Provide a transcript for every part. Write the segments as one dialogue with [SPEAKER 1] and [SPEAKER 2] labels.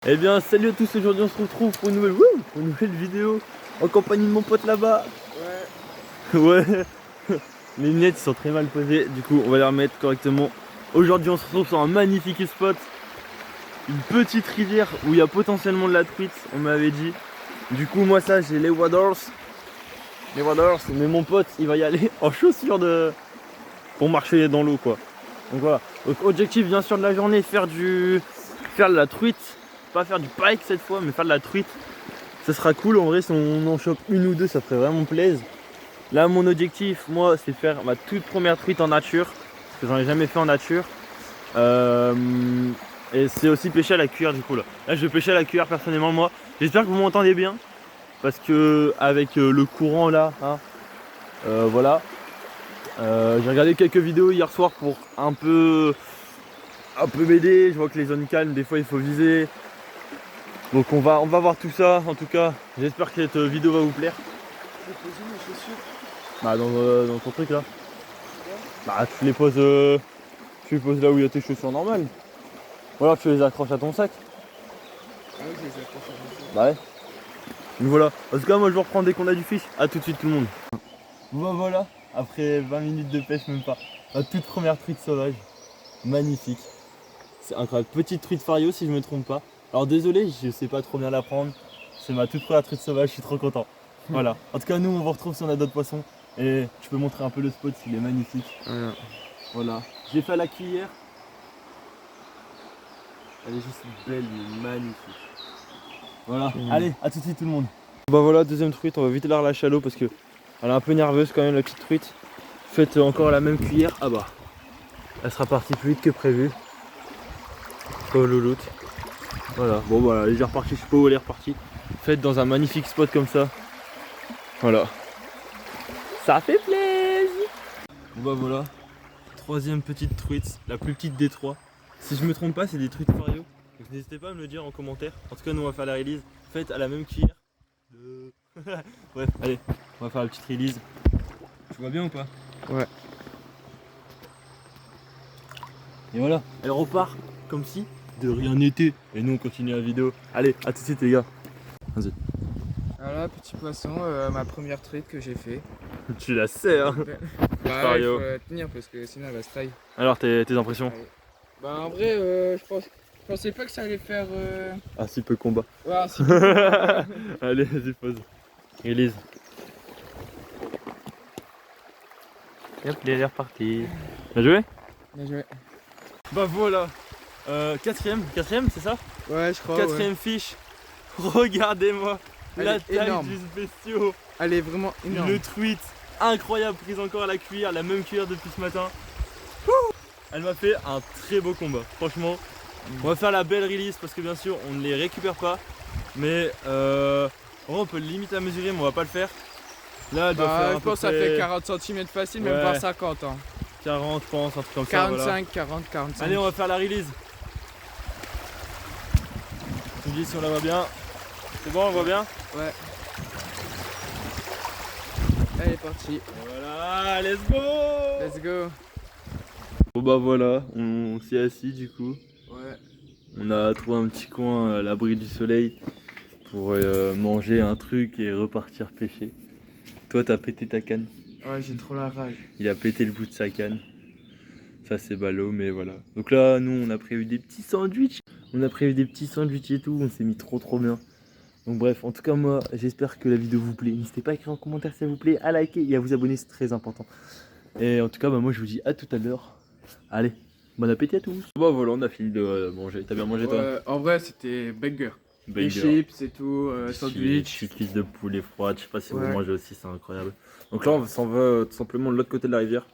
[SPEAKER 1] Eh bien salut à tous, aujourd'hui on se retrouve pour une nouvelle vidéo en compagnie de mon pote là-bas. Ouais. Ouais. Les lunettes sont très mal posées, du coup on va les remettre correctement. Aujourd'hui on se retrouve sur un magnifique spot, une petite rivière où il y a potentiellement de la truite, on m'avait dit. Du coup moi ça j'ai les waders, mais mon pote il va y aller en chaussures pour marcher dans l'eau quoi. Donc voilà, donc objectif bien sûr de la journée, faire de la truite. Pas faire du pike cette fois, mais faire de la truite. Ça sera cool en vrai, si on en chope une ou deux, ça ferait vraiment plaisir. Là, mon objectif, moi, c'est faire ma toute première truite en nature. Parce que j'en ai jamais fait en nature. Et c'est aussi pêcher à la cuillère du coup là. Là, je vais pêcher à la cuillère personnellement, moi. J'espère que vous m'entendez bien. Parce que avec le courant là, hein, voilà. J'ai regardé quelques vidéos hier soir pour un peu m'aider. Je vois que les zones calmes, des fois, il faut viser. Donc on va voir tout ça. En tout cas, j'espère que cette vidéo va vous plaire.
[SPEAKER 2] Je vais poser mes chaussures.
[SPEAKER 1] Bah dans ton truc là. Bah tu les poses là où il y a tes chaussures normales. Ou alors tu les accroches à ton sac.
[SPEAKER 2] Ah oui, je les accroche à mon sac.
[SPEAKER 1] Bah ouais. Donc voilà. En tout cas moi je vous reprends dès qu'on a du fish. A tout de suite tout le monde. Bon bah voilà. Après 20 minutes de pêche même pas. La toute première truite sauvage. Magnifique. C'est incroyable. Petite truite fario si je me trompe pas. Alors désolé, je sais pas trop bien la prendre. C'est ma toute première truite sauvage, je suis trop content. Voilà. En tout cas, nous, on vous retrouve si on a d'autres poissons. Et je peux montrer un peu le spot, il est magnifique. Voilà. J'ai fait à la cuillère. Elle est juste belle, mais magnifique. Voilà. Allez, à tout de suite tout le monde. Bah voilà, deuxième truite. On va vite la relâcher à l'eau parce que elle est un peu nerveuse quand même, la petite truite. Faites encore à la même cuillère. Ah bah, elle sera partie plus vite que prévu. Oh louloute. Voilà, bon voilà, elle est déjà repartie, je sais pas où elle est repartie. Faites dans un magnifique spot comme ça. Voilà. Ça fait plaisir. Bon bah voilà. Troisième petite truite, la plus petite des trois. Si je me trompe pas, c'est des truites fario. Donc n'hésitez pas à me le dire en commentaire. En tout cas, nous on va faire la release. Faites à la même cuillère. Bref, allez, on va faire la petite release. Tu vois bien ou pas?
[SPEAKER 2] Ouais.
[SPEAKER 1] Et voilà, elle repart comme si de rien n'était. Et nous on continue la vidéo. Allez, à tout de suite les gars. Vas-y.
[SPEAKER 2] Voilà, petit poisson, ma première truite que j'ai fait.
[SPEAKER 1] Tu la sais hein.
[SPEAKER 2] Bah, il
[SPEAKER 1] Fario.
[SPEAKER 2] faut la tenir parce que sinon elle va se tailler.
[SPEAKER 1] Alors tes impressions?
[SPEAKER 2] Bah, en vrai, je pensais pas que ça allait faire.
[SPEAKER 1] Ah si peu combat.
[SPEAKER 2] Ouais, un si peu.
[SPEAKER 1] Allez, vas-y pose. Release. Hop, il est reparti. Bien joué?
[SPEAKER 2] Bien joué.
[SPEAKER 1] Bah voilà. Quatrième c'est ça?
[SPEAKER 2] Ouais, je crois.
[SPEAKER 1] Quatrième fiche. Regardez-moi
[SPEAKER 2] Elle
[SPEAKER 1] la
[SPEAKER 2] est
[SPEAKER 1] taille
[SPEAKER 2] énorme.
[SPEAKER 1] du bestiau.
[SPEAKER 2] Elle est vraiment énorme.
[SPEAKER 1] Une truite incroyable prise encore à la cuillère, la même cuillère depuis ce matin. Elle m'a fait un très beau combat. Franchement, on va faire la belle release parce que bien sûr on ne les récupère pas. Mais on peut limite la mesurer, mais on va pas le faire. Là, elle doit faire
[SPEAKER 2] Je
[SPEAKER 1] à peu
[SPEAKER 2] pense que ça
[SPEAKER 1] près
[SPEAKER 2] fait 40 cm facile, même
[SPEAKER 1] Ouais.
[SPEAKER 2] pas 50. Hein.
[SPEAKER 1] 40, je pense, un truc comme
[SPEAKER 2] 45,
[SPEAKER 1] ça. Voilà.
[SPEAKER 2] 40, 45.
[SPEAKER 1] Allez, on va faire la release. Tu me dis si on la voit bien. C'est bon, on la voit bien?
[SPEAKER 2] Ouais. Elle est partie.
[SPEAKER 1] Voilà, let's go!
[SPEAKER 2] Let's go.
[SPEAKER 1] Bon bah voilà, on s'est assis du coup.
[SPEAKER 2] Ouais.
[SPEAKER 1] On a trouvé un petit coin à l'abri du soleil pour manger un truc et repartir pêcher. Toi t'as pété ta canne.
[SPEAKER 2] Ouais, j'ai trop la rage.
[SPEAKER 1] Il a pété le bout de sa canne. Ça c'est ballot mais voilà. Donc là nous on a prévu des petits sandwichs. On a prévu des petits sandwichs et tout. On s'est mis trop bien. Donc bref, en tout cas moi j'espère que la vidéo vous plaît. N'hésitez pas à écrire en commentaire si ça vous plaît, à liker et à vous abonner, c'est très important. Et en tout cas bah moi je vous dis à tout à l'heure. Allez, bon appétit à tous. Bah voilà, on a fini de manger. T'as bien mangé toi?
[SPEAKER 2] En vrai, c'était banger.
[SPEAKER 1] Banger.
[SPEAKER 2] Les chips et tout, sandwich.
[SPEAKER 1] Petite cuisse de poulet froide, je sais pas si vous
[SPEAKER 2] Ouais.
[SPEAKER 1] mangez aussi, c'est incroyable. Donc là on s'en va tout simplement de l'autre côté de la rivière.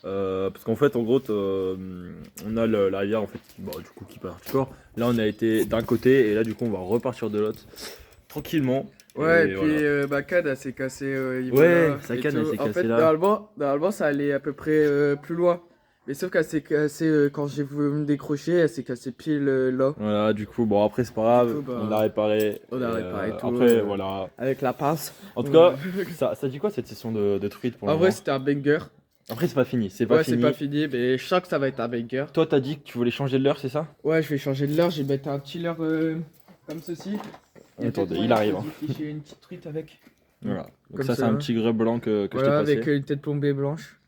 [SPEAKER 1] Parce qu'en fait en gros on a la rivière en fait du coup qui part du port. Là on a été d'un côté et là du coup on va repartir de l'autre. Tranquillement.
[SPEAKER 2] Ouais, et
[SPEAKER 1] voilà.
[SPEAKER 2] puis ma canne elle s'est cassée.
[SPEAKER 1] Ouais,
[SPEAKER 2] là,
[SPEAKER 1] sa
[SPEAKER 2] et
[SPEAKER 1] canne,
[SPEAKER 2] tout.
[SPEAKER 1] elle s'est
[SPEAKER 2] En fait,
[SPEAKER 1] cassée là.
[SPEAKER 2] normalement, ça allait à peu près plus loin. Mais sauf qu'elle s'est cassée quand j'ai voulu me décrocher, elle s'est cassée pile là.
[SPEAKER 1] Voilà, du coup bon après c'est pas grave,
[SPEAKER 2] Du coup,
[SPEAKER 1] on l'a réparé.
[SPEAKER 2] on a réparé tout.
[SPEAKER 1] Après voilà.
[SPEAKER 2] Avec la pince.
[SPEAKER 1] En tout cas, ça dit quoi cette session de truite pour le
[SPEAKER 2] En vrai,
[SPEAKER 1] moment?
[SPEAKER 2] c'était un banger.
[SPEAKER 1] Après c'est pas fini, c'est pas
[SPEAKER 2] Ouais,
[SPEAKER 1] fini.
[SPEAKER 2] c'est pas fini, mais je sens que ça va être un banger.
[SPEAKER 1] Toi t'as dit que tu voulais changer de l'heure, c'est ça?
[SPEAKER 2] Ouais, je vais changer de l'heure, je vais mettre un petit leurre Comme ceci.
[SPEAKER 1] Attendez, il arrive. Hein.
[SPEAKER 2] J'ai une petite truite avec.
[SPEAKER 1] Voilà. Donc
[SPEAKER 2] Comme
[SPEAKER 1] ça, c'est un petit grès blanc que
[SPEAKER 2] voilà,
[SPEAKER 1] je t'ai passé.
[SPEAKER 2] avec une tête plombée blanche.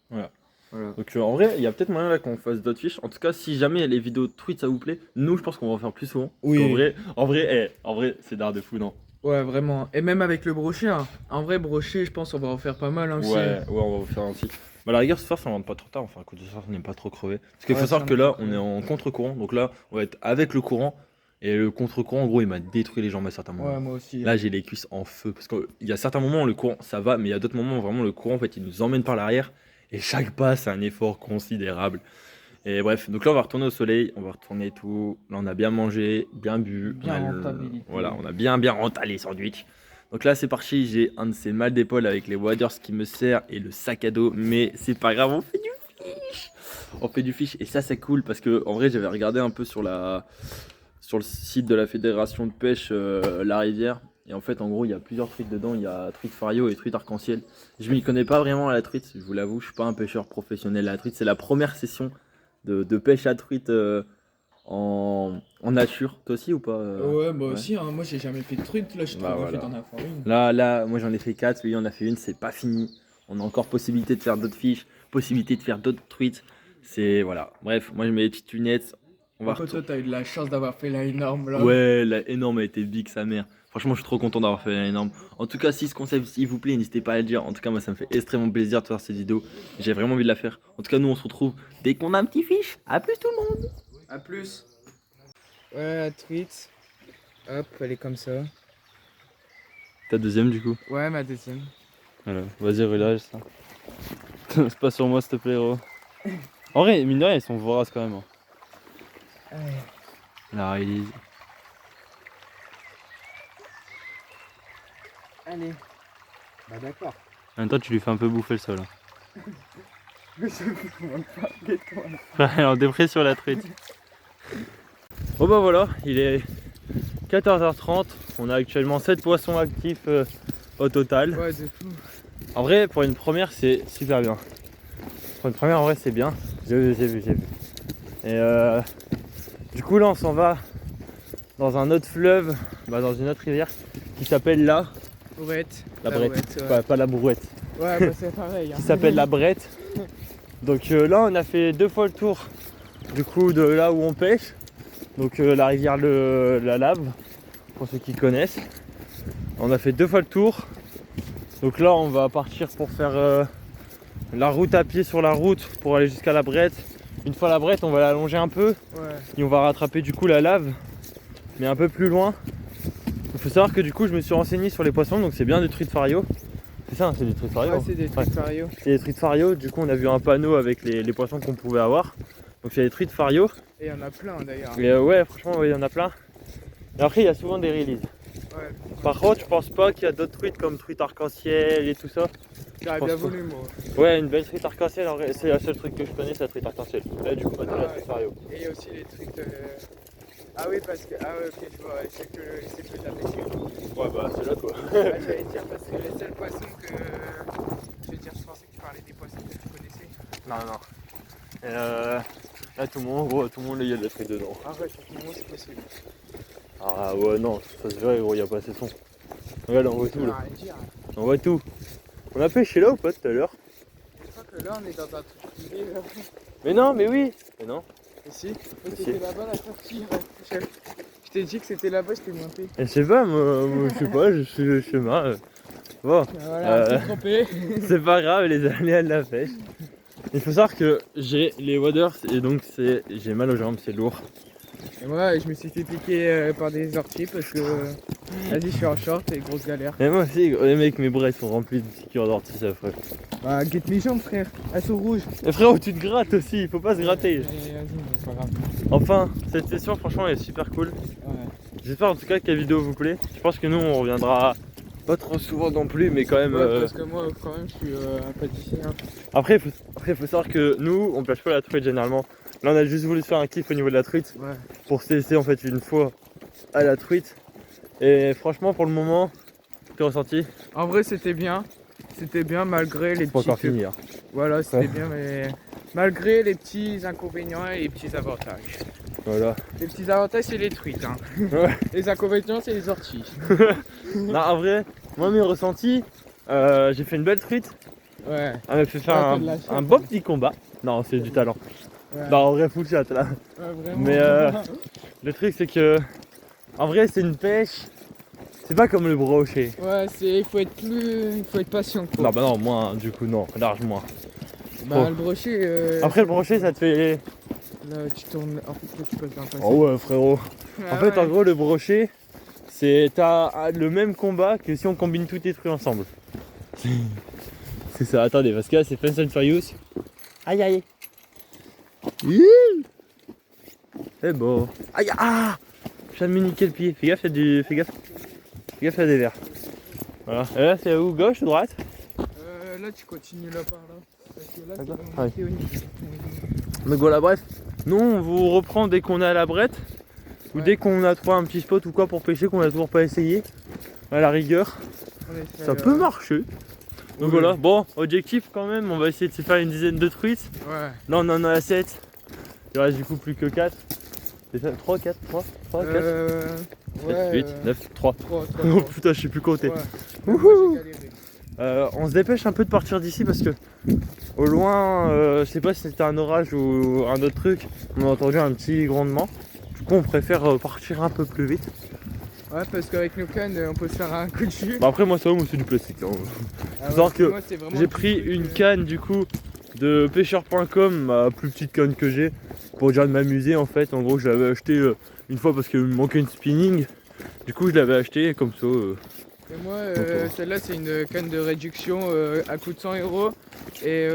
[SPEAKER 1] Voilà.
[SPEAKER 2] Voilà.
[SPEAKER 1] Donc en vrai, il y a peut-être moyen là qu'on fasse d'autres fiches. En tout cas, si jamais les vidéos tweets ça vous plaît, nous je pense qu'on va en faire plus souvent.
[SPEAKER 2] Oui.
[SPEAKER 1] En vrai, c'est d'art de fou, non?
[SPEAKER 2] Ouais, vraiment. Et même avec le brochet. Hein. En vrai, brochet, je pense qu'on va en faire pas mal. Hein, aussi.
[SPEAKER 1] Ouais, on va vous faire un petit. Bah, la rigueur, ce soir, ça ne rentre pas trop tard. Enfin, un coup de soir, on n'est pas trop crevé. Parce qu'il faut savoir que là, on est en contre-courant. Donc là, on va être avec le courant. Et le contre-courant, en gros, il m'a détruit les jambes à certains moments.
[SPEAKER 2] Ouais, moi aussi.
[SPEAKER 1] Là, j'ai les cuisses en feu. Parce qu'il y a certains moments où le courant, ça va. Mais il y a d'autres moments où vraiment le courant, en fait, il nous emmène par l'arrière. Et chaque pas, c'est un effort considérable. Et bref, donc là, on va retourner au soleil. On va retourner tout. Là, on a bien mangé, bien bu.
[SPEAKER 2] Bien rentabilité.
[SPEAKER 1] Voilà, on a bien renté les sandwichs. Donc là c'est parti, j'ai un de ces mâles d'épaule avec les waders qui me sert et le sac à dos, mais c'est pas grave, on fait du fish. On fait du fish et ça c'est cool parce que en vrai j'avais regardé un peu sur le site de la fédération de pêche La Rivière et en fait en gros il y a plusieurs truites dedans, il y a truite fario et truite arc-en-ciel. Je m'y connais pas vraiment à la truite, je vous l'avoue, je suis pas un pêcheur professionnel à la truite, c'est la première session de pêche à truite en nature. Toi aussi ou pas
[SPEAKER 2] Ouais, moi aussi, hein. Moi j'ai jamais fait de truite, là je
[SPEAKER 1] Bah,
[SPEAKER 2] t'en
[SPEAKER 1] voilà.
[SPEAKER 2] d'en avoir une.
[SPEAKER 1] Là, moi j'en ai fait 4, lui en a fait une, c'est pas fini. On a encore possibilité de faire d'autres fiches, possibilité de faire d'autres truites. C'est voilà. Bref, moi je mets les petites lunettes. On va
[SPEAKER 2] Toi, t'as eu de la chance d'avoir fait la énorme là.
[SPEAKER 1] Ouais, la énorme a été big sa mère. Franchement, je suis trop content d'avoir fait la énorme. En tout cas, si ce concept s'il vous plaît, n'hésitez pas à le dire. En tout cas, moi ça me fait extrêmement plaisir de faire cette vidéo. J'ai vraiment envie de la faire. En tout cas, nous on se retrouve dès qu'on a un petit fiche. À plus tout le monde.
[SPEAKER 2] A plus. Ouais, la truite. Hop, elle est comme ça.
[SPEAKER 1] Ta deuxième du coup.
[SPEAKER 2] Ouais, ma deuxième.
[SPEAKER 1] Voilà, vas-y, relâche ça. C'est pas sur moi, s'il te plaît, gros. En vrai, mine de rien, ils sont voraces quand même. Hein.
[SPEAKER 2] Ouais.
[SPEAKER 1] La release.
[SPEAKER 2] Allez. Bah d'accord.
[SPEAKER 1] En même temps, tu lui fais un peu bouffer le sol. Hein.
[SPEAKER 2] Mais je vous demande pas, tais-toi.
[SPEAKER 1] Alors, dépré sur la truite. Bon bah voilà, il est 14h30. On a actuellement 7 poissons actifs au total.
[SPEAKER 2] Ouais, de fou.
[SPEAKER 1] En vrai, pour une première, c'est super bien. Pour une première, en vrai, c'est bien. J'ai vu. Et du coup, là, on s'en va dans un autre fleuve, dans une autre rivière qui s'appelle la
[SPEAKER 2] Brouette.
[SPEAKER 1] Brette.
[SPEAKER 2] Ouais,
[SPEAKER 1] Pas la Brouette.
[SPEAKER 2] ouais bah c'est pareil. Hein.
[SPEAKER 1] Qui s'appelle la Brette. Donc là, on a fait 2 fois le tour du coup de là où on pêche. Donc la rivière la Lave, pour ceux qui connaissent. On a fait 2 fois le tour. Donc là, on va partir pour faire la route à pied sur la route pour aller jusqu'à la Brette. Une fois la Brette, on va l'allonger un peu.
[SPEAKER 2] Ouais.
[SPEAKER 1] Et on va rattraper du coup la Lave, mais un peu plus loin. Il faut savoir que du coup, je me suis renseigné sur les poissons, donc c'est bien des truites fario. C'est ça, c'est des truites fario.
[SPEAKER 2] Ouais, c'est des truites fario.
[SPEAKER 1] C'est des truites fario. Du coup, on a vu un panneau avec les poissons qu'on pouvait avoir. Donc c'est des truites fario.
[SPEAKER 2] Et il y en a plein d'ailleurs.
[SPEAKER 1] Et ouais, franchement, ouais, il y en a plein. Et après, il y a souvent des releases.
[SPEAKER 2] Ouais.
[SPEAKER 1] Par contre, je pense pas qu'il y a d'autres truites comme truite arc-en-ciel et tout ça.
[SPEAKER 2] J'aurais
[SPEAKER 1] pense
[SPEAKER 2] bien
[SPEAKER 1] pas.
[SPEAKER 2] voulu, moi.
[SPEAKER 1] Ouais, une belle truite arc-en-ciel, en vrai, c'est la seule truc que je connais, c'est la truite arc-en-ciel. Là, du coup, pas de la truite fario.
[SPEAKER 2] Et il y a aussi les truites. Ah oui, parce que. Ah ouais, ok, je vois. C'est que de la pêche.
[SPEAKER 1] Ouais, bah, c'est là quoi.
[SPEAKER 2] J'allais dire, parce que les seuls poissons que. Je veux dire, je pensais que tu parlais des poissons que tu connaissais.
[SPEAKER 1] Non. Et là, tout le monde, gros, tout le monde, il y a de la truite dedans.
[SPEAKER 2] Ah ouais, sur tout le monde, c'est possible.
[SPEAKER 1] Ah ouais, non, ça se verrait, gros, il y a pas assez de son. Regarde, on voit tout là.
[SPEAKER 2] Rien dire.
[SPEAKER 1] On voit tout. On a pêché là ou pas tout à l'heure?
[SPEAKER 2] Je crois que là, on est dans un truc privé. Là.
[SPEAKER 1] Mais non, mais oui. Mais non.
[SPEAKER 2] Et si,
[SPEAKER 1] Mais
[SPEAKER 2] c'était
[SPEAKER 1] si.
[SPEAKER 2] là-bas la sortie. Je t'ai dit que c'était là-bas, je t'ai monté.
[SPEAKER 1] Et je sais pas, moi, je sais pas, je suis le chemin. Bon,
[SPEAKER 2] Voilà, on s'est trompé.
[SPEAKER 1] c'est pas grave, les aléas de la pêche. Il faut savoir que j'ai les waders et donc j'ai mal aux jambes, c'est lourd.
[SPEAKER 2] Et moi, je me suis fait piquer par des orties parce que. Vas-y, je suis en short et grosse galère.
[SPEAKER 1] Et moi aussi, les mecs, mes bras ils sont remplis de piqûres d'ortie, ça frère.
[SPEAKER 2] Bah, guette mes jambes, frère. Elles sont rouges.
[SPEAKER 1] Et frérot, tu te grattes aussi, il faut pas se gratter.
[SPEAKER 2] Allez, vas-y, c'est pas grave.
[SPEAKER 1] Enfin, cette session, franchement, elle est super cool.
[SPEAKER 2] Ouais.
[SPEAKER 1] J'espère en tout cas que la vidéo vous plaît. Je pense que nous, on reviendra pas trop souvent non plus, mais quand même.
[SPEAKER 2] Ouais, parce que moi, quand même, je suis un pâtissier. Hein.
[SPEAKER 1] Après, faut savoir que nous, on pêche pas la truite généralement. Là, on a juste voulu se faire un kiff au niveau de la truite
[SPEAKER 2] Ouais.
[SPEAKER 1] pour se tester en fait une fois à la truite. Et franchement, pour le moment, t'es ressenti?
[SPEAKER 2] En vrai, c'était bien. C'était bien malgré les
[SPEAKER 1] C'est pas
[SPEAKER 2] petits.
[SPEAKER 1] encore fini. Hein.
[SPEAKER 2] Voilà, c'était
[SPEAKER 1] Ouais.
[SPEAKER 2] bien, mais malgré les petits inconvénients et les petits avantages.
[SPEAKER 1] Voilà.
[SPEAKER 2] Les petits avantages, c'est les truites. Hein.
[SPEAKER 1] Ouais.
[SPEAKER 2] Les inconvénients, c'est les orties.
[SPEAKER 1] Non, en vrai, moi, mes ressentis, j'ai fait une belle truite.
[SPEAKER 2] Ouais.
[SPEAKER 1] Elle m'a fait faire
[SPEAKER 2] Ah, t'as de la chance,
[SPEAKER 1] un beau petit combat. Non, c'est du talent.
[SPEAKER 2] Ouais.
[SPEAKER 1] Non, en vrai, full chat là.
[SPEAKER 2] Ouais, vraiment.
[SPEAKER 1] Mais le truc, c'est que, en vrai, c'est une pêche. C'est pas comme le brochet.
[SPEAKER 2] Ouais, il faut être patient. Quoi.
[SPEAKER 1] Non, bah non, moins, du coup, non, large moins.
[SPEAKER 2] Bah,
[SPEAKER 1] Oh.
[SPEAKER 2] le brochet.
[SPEAKER 1] Après, le brochet, ça te fait.
[SPEAKER 2] Là, tu tournes. En fait, là, tu passes d'un passé.
[SPEAKER 1] Oh ouais, frérot.
[SPEAKER 2] Ah
[SPEAKER 1] En fait, en
[SPEAKER 2] ouais.
[SPEAKER 1] gros, le brochet, t'as le même combat que si on combine tous tes trucs ensemble. C'est ça, attendez, parce que là, c'est Fast and Furious. Aïe aïe. C'est beau. Aïe, ah, je viens de me niquer le pied. Fais gaffe, Fais gaffe, il y a des verres. Voilà. Et là, c'est où? Gauche ou droite?
[SPEAKER 2] Là, tu continues là par là. Parce que là,
[SPEAKER 1] D'accord.
[SPEAKER 2] c'est
[SPEAKER 1] Ah
[SPEAKER 2] monté au niveau.
[SPEAKER 1] Donc voilà, bref. Nous, on vous reprend dès qu'on est à la brette. Ou
[SPEAKER 2] Ouais.
[SPEAKER 1] dès qu'on a trouvé un petit spot ou quoi pour pêcher qu'on a toujours pas essayé. À la rigueur,
[SPEAKER 2] On essaie,
[SPEAKER 1] ça peut marcher. Donc
[SPEAKER 2] oui.
[SPEAKER 1] voilà, bon, objectif quand même, on va essayer de se faire une dizaine de truites.
[SPEAKER 2] Ouais.
[SPEAKER 1] Là, on en a 7. Il reste du coup plus que 4. C'est ça, 3, 4, 3, 3, 4,
[SPEAKER 2] Ouais.
[SPEAKER 1] 8, 9, 3.
[SPEAKER 2] 3,
[SPEAKER 1] Oh putain, je sais plus compter.
[SPEAKER 2] Ouais.
[SPEAKER 1] Wouhou.
[SPEAKER 2] Moi, j'ai galéré.
[SPEAKER 1] On se dépêche un peu de partir d'ici parce que au loin, je sais pas si c'était un orage ou un autre truc, on a entendu un petit grondement. Du coup, on préfère partir un peu plus vite.
[SPEAKER 2] Ouais, parce qu'avec nos cannes, on peut se faire un coup de jus.
[SPEAKER 1] Bah après, moi, ça va, moi, c'est du plastique. Hein.
[SPEAKER 2] Ah
[SPEAKER 1] faut savoir que
[SPEAKER 2] moi, c'est vraiment
[SPEAKER 1] J'ai
[SPEAKER 2] un
[SPEAKER 1] pris
[SPEAKER 2] petit truc,
[SPEAKER 1] une canne du coup de pêcheur.com, ma plus petite canne que j'ai, pour déjà de m'amuser en fait. En gros, je l'avais acheté une fois parce qu'il me manquait une spinning. Du coup, je l'avais acheté comme ça.
[SPEAKER 2] Et moi, celle-là, c'est une canne de réduction, elle coûte 100 €. Et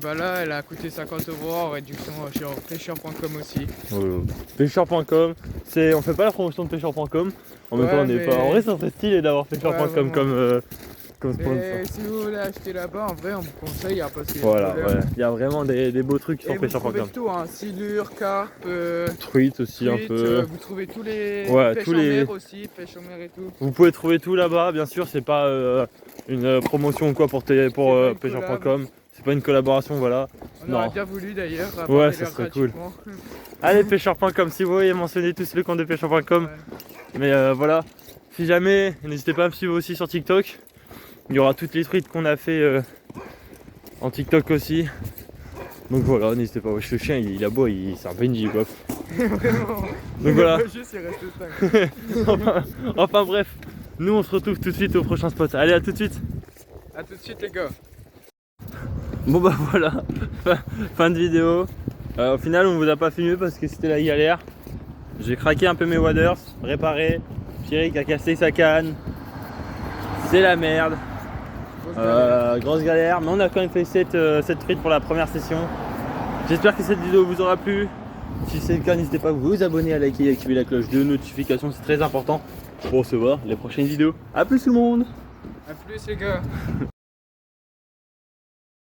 [SPEAKER 2] bah là, elle a coûté 50 € en réduction sur pêcheur.com aussi.
[SPEAKER 1] Pêcheur.com, on fait pas la promotion de pêcheur.com. En même
[SPEAKER 2] Ouais,
[SPEAKER 1] temps, on est
[SPEAKER 2] mais-
[SPEAKER 1] pas. En vrai, ça serait stylé d'avoir pêcheur.com
[SPEAKER 2] vraiment.
[SPEAKER 1] comme sponsor.
[SPEAKER 2] Mais si vous voulez acheter là-bas, en vrai, on vous conseille hein, parce que
[SPEAKER 1] Voilà, ouais. Il y a vraiment des beaux trucs
[SPEAKER 2] Et
[SPEAKER 1] sur
[SPEAKER 2] vous trouvez
[SPEAKER 1] pêcheur.com.
[SPEAKER 2] tout, hein, silure, carpe,
[SPEAKER 1] Truite aussi un
[SPEAKER 2] truite,
[SPEAKER 1] peu.
[SPEAKER 2] vous trouvez tous les
[SPEAKER 1] Ouais,
[SPEAKER 2] pêches
[SPEAKER 1] tous
[SPEAKER 2] en
[SPEAKER 1] les-
[SPEAKER 2] mer aussi, pêche en mer et tout.
[SPEAKER 1] Vous pouvez trouver tout là-bas, bien sûr, c'est pas une promotion ou quoi pour
[SPEAKER 2] pas une
[SPEAKER 1] pêcheur.com. C'est pas une collaboration, voilà.
[SPEAKER 2] On
[SPEAKER 1] Non.
[SPEAKER 2] aurait bien voulu d'ailleurs.
[SPEAKER 1] Ouais,
[SPEAKER 2] apporter
[SPEAKER 1] ça
[SPEAKER 2] leur
[SPEAKER 1] serait cool.
[SPEAKER 2] gratuitement.
[SPEAKER 1] Allez, pêcheur.com, si vous voulez mentionner tous le compte de pêcheur.com.
[SPEAKER 2] Ouais.
[SPEAKER 1] Mais voilà, si jamais, n'hésitez pas à me suivre aussi sur TikTok. Il y aura toutes les truites qu'on a fait en TikTok aussi. Donc voilà, n'hésitez pas. Wesh, le chien, il aboie, c'est un Benji quoi.
[SPEAKER 2] Vraiment.
[SPEAKER 1] Donc voilà.
[SPEAKER 2] Le jeu, c'est resté 5.
[SPEAKER 1] enfin bref, nous on se retrouve tout de suite au prochain spot. Allez, à tout de suite.
[SPEAKER 2] A tout de suite les gars.
[SPEAKER 1] Bon bah voilà, fin de vidéo. Au final on vous a pas filmé parce que c'était la galère. J'ai craqué un peu mes waders, réparé. Pierrick a cassé sa canne. C'est la merde. Grosse galère, mais on a quand même fait cette truite pour la première session. J'espère que cette vidéo vous aura plu. Si c'est le cas, n'hésitez pas à vous abonner, à liker et activer la cloche de notification, c'est très important pour recevoir les prochaines vidéos. A plus tout le monde.
[SPEAKER 2] A plus les gars.